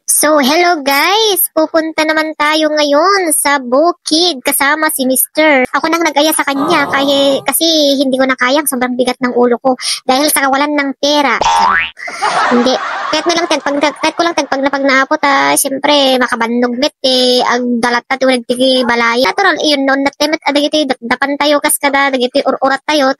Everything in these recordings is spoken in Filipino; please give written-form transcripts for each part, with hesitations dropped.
So, hello guys! Pupunta naman tayo ngayon sa bukid kasama si Mr. Ako nang nag-aya sa kanya kasi hindi ko na kayang sobrang bigat ng ulo ko dahil sa kawalan ng pera. Hindi. Kahit na lang kahit ko lang pag naapot syempre makabandog met ang dalat na tuwag tigi balay. Natural iyon non natemet adagiti dapan tayo kaskada dagiti ururat tayo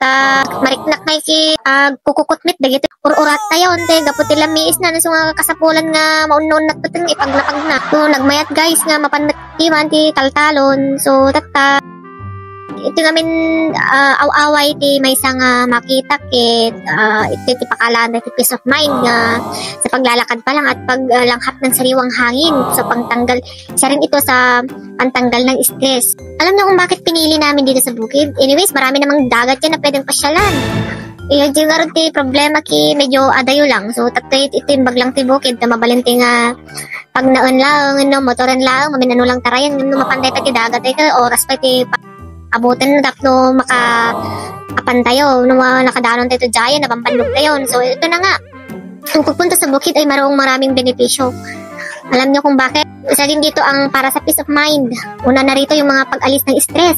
mariknak may ki kukukut met dagiti ururat tayo unte gaputi lamiis na nga kasapulan nga maunon natuteng ipaglapag na. So nagmayat guys nga mapanmet iwan ti taltalon. So ito ngamin awaway ti may isang makita kit iti pakalaan ti peace of mind nga sa paglalakad pa lang at paglanghap ng sariwang hangin sa pangtanggal siya rin ito sa pantanggal ng stress. Alam niyo kung bakit pinili namin dito sa bukid? Anyways, marami namang dagat yan na pwedeng pasyalan. Yung garon ti problema ki medyo adayo lang. So ito yung baglang ti bukid na mabalinti nga pag naon lang motoran lang maminano lang tarayan mapanday pa ti dagat oras pa ti abutin na no makapan tayo no nakadanon tayo dyan napampandog tayo. So ito na nga ang pagpunta sa bukid ay maraming benepisyo. Alam niyo kung bakit? Isa din dito ang para sa peace of mind. Una na rito yung mga pag-alis ng stress.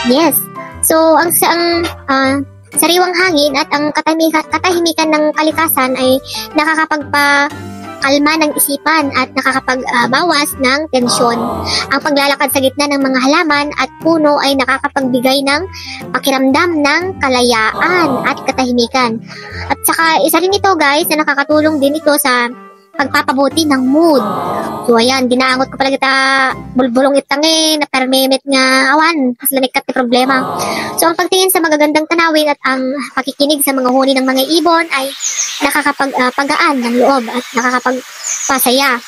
Yes. So ang sariwang hangin at ang katahimikan ng kalikasan ay nakakapagpakalma ng isipan at nakakapagbawas ng tensyon. Ang paglalakad sa gitna ng mga halaman at puno ay nakakapagbigay ng pakiramdam ng kalayaan at katahimikan. At saka isa rin ito guys na nakakatulong din ito sa pagpapabuti ng mood. So ayan, dinaangot ko pala kita bulbulong itangin na permimit nga awan kasi lamig kat problema. So ang pagtingin sa magagandang tanawin at ang pakikinig sa mga huni ng mga ibon ay nakakapagpagaan ng loob at nakakapagpasaya.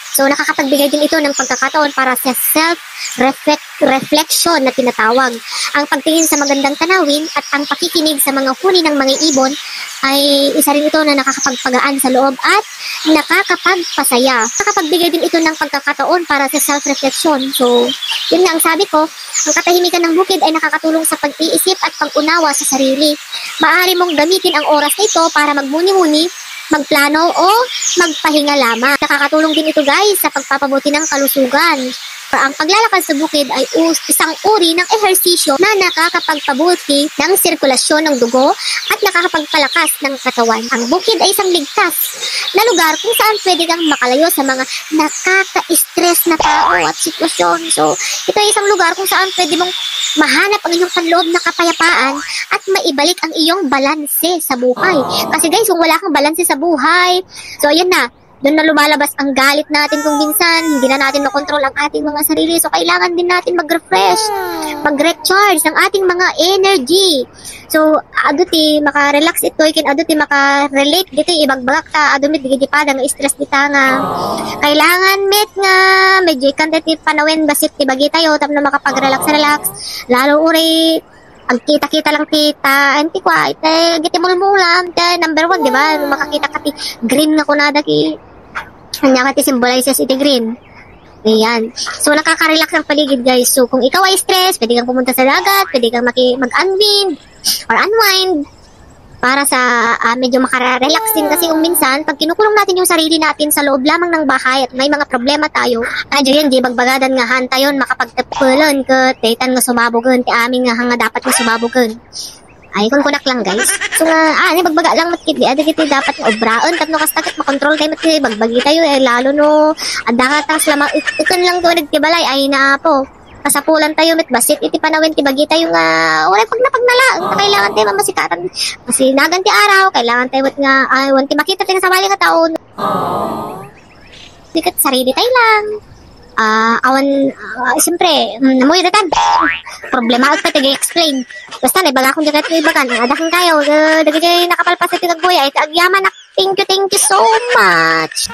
So nakakapagbigay din ito ng pagkakataon para sa self-reflection na tinatawag. Ang pagtingin sa magandang tanawin at ang pakikinig sa mga huni ng mga ibon ay isa rin ito na nakakapagpagaan sa loob at nakakapagpasaya. Nakakapagbigay din ito ng pagkakataon para sa self-reflection. So yun nga ang sabi ko, ang katahimikan ng bukid ay nakakatulong sa pag-iisip at pag-unawa sa sarili. Maaari mong gamitin ang oras na ito para magmuni-muni, magplano o magpahinga lamang. Nakakatulong din ito guys sa pagpapabuti ng kalusugan. Ang paglalakad sa bukid ay isang uri ng ehersisyo na nakakapagpabuti ng sirkulasyon ng dugo at nakakapagpalakas ng katawan. Ang bukid ay isang ligtas na lugar kung saan pwede kang makalayo sa mga nakaka-stress na tao at sitwasyon. So, ito ay isang lugar kung saan pwede mong mahanap ang iyong panloob na kapayapaan at maibalik ang iyong balanse sa buhay. Kasi guys, kung wala kang balanse sa buhay, so ayan na, doon na lumalabas ang galit natin kung minsan hindi na natin makontrol ang ating mga sarili. So, kailangan din natin mag-refresh, mag-recharge ng ating mga energy. So, aduti, maka-relax ito, aduti, maka-relate dito, ibagbagak ta, adumit, digidipada, nga stress dita nga. Kailangan, met nga, medyo ikan dito, panawin, basit, tibagi tayo, tapos na makapag-relax, lalo uri, ang kita-kita lang kita, anti kwa, giti mulmulam, number 1, di ba? Makakita kati green nga kunada ki, kanya kati symbolizes iti green. Ayan. So, nakaka-relax ang paligid, guys. So, kung ikaw ay stress, pwede kang pumunta sa dagat, pwede kang mag-unwind or unwind para sa medyo makara-relax din kasi kung minsan, pag kinukulong natin yung sarili natin sa loob lamang ng bahay at may mga problema tayo, yun, di bagbagadan nga hanta yun, makapagtapulan ka, taytan nga sumabugan, ti aming nga hanga dapat nga sumabugan. Ay, kung kunak lang guys. So nga, bagbaga lang matkit, kiti dapat nga obraon, tapno kastakit, makontrol kayo matkit, bagbagi tayo, lalo no, adaka tas lama, ikan lang to, nagtibalay, ay na po. Kasapulan tayo met basit iti panawin ti bagi tayo nga wala pagnala kailangan tayo mamasikatan kasi naganti araw kailangan tayo nga wanti makita tayo sa bali nga taon dikat sarili tayo lang siyempre namuyo datan problema at pati explain basta na ibaga kung di kayo ibagan adakan kayo dagay nakapalpas sa tinagbuya ay agyaman thank you so much.